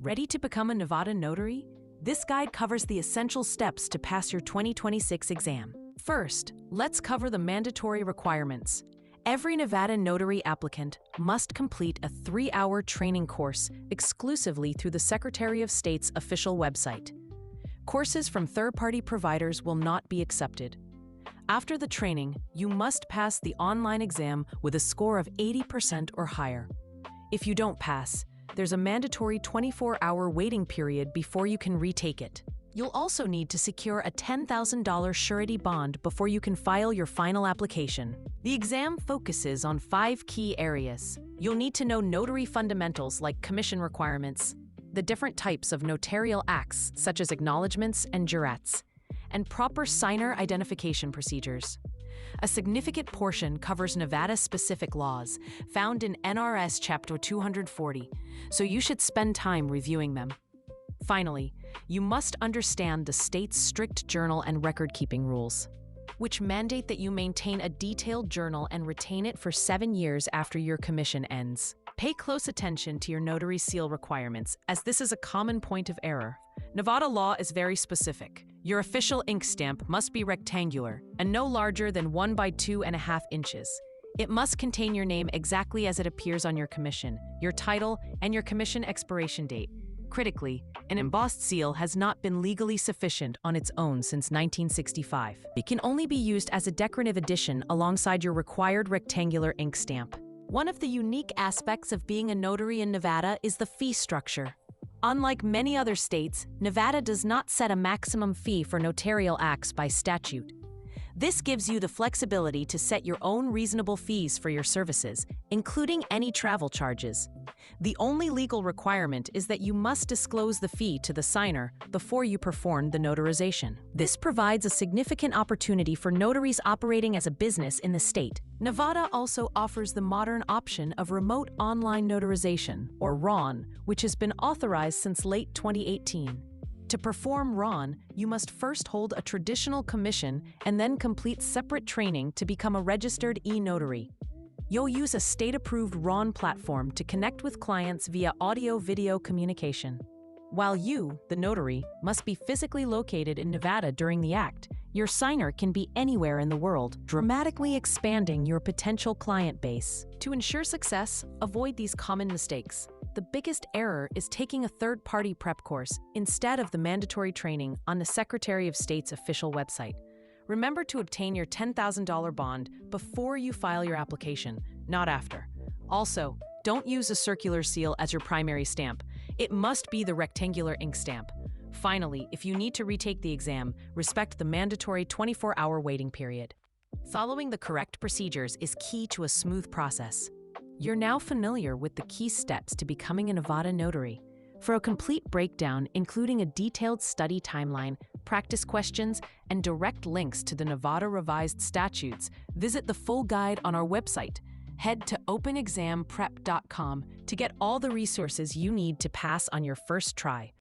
Ready to become a Nevada notary? This guide covers the essential steps to pass your 2026 exam. First, let's cover the mandatory requirements. Every Nevada notary applicant must complete a 3-hour training course exclusively through the Secretary of State's official website. Courses from third-party providers will not be accepted. After the training, you must pass the online exam with a score of 80% or higher. If you don't pass, there's a mandatory 24-hour waiting period before you can retake it. You'll also need to secure a $10,000 surety bond before you can file your final application. The exam focuses on 5 key areas. You'll need to know notary fundamentals like commission requirements, the different types of notarial acts such as acknowledgments and jurats, and proper signer identification procedures. A significant portion covers Nevada-specific laws found in NRS Chapter 240, so you should spend time reviewing them. Finally, you must understand the state's strict journal and record-keeping rules, which mandate that you maintain a detailed journal and retain it for 7 years after your commission ends. Pay close attention to your notary seal requirements, as this is a common point of error. Nevada law is very specific. Your official ink stamp must be rectangular and no larger than 1 by 2.5 inches. It must contain your name exactly as it appears on your commission, your title, and your commission expiration date. Critically, an embossed seal has not been legally sufficient on its own since 1965. It can only be used as a decorative addition alongside your required rectangular ink stamp. One of the unique aspects of being a notary in Nevada is the fee structure. Unlike many other states, Nevada does not set a maximum fee for notarial acts by statute. This gives you the flexibility to set your own reasonable fees for your services, including any travel charges. The only legal requirement is that you must disclose the fee to the signer before you perform the notarization. This provides a significant opportunity for notaries operating as a business in the state. Nevada also offers the modern option of Remote Online Notarization, or RON, which has been authorized since late 2018. To perform RON, you must first hold a traditional commission and then complete separate training to become a registered e-notary. You'll use a state-approved RON platform to connect with clients via audio-video communication. While you, the notary, must be physically located in Nevada during the act, your signer can be anywhere in the world, dramatically expanding your potential client base. To ensure success, avoid these common mistakes. The biggest error is taking a third-party prep course instead of the mandatory training on the Secretary of State's official website. Remember to obtain your $10,000 bond before you file your application, not after. Also, don't use a circular seal as your primary stamp. It must be the rectangular ink stamp. Finally, if you need to retake the exam, respect the mandatory 24-hour waiting period. Following the correct procedures is key to a smooth process. You're now familiar with the key steps to becoming a Nevada notary. For a complete breakdown, including a detailed study timeline, practice questions, and direct links to the Nevada revised statutes, visit the full guide on our website. Head to openexamprep.com to get all the resources you need to pass on your first try.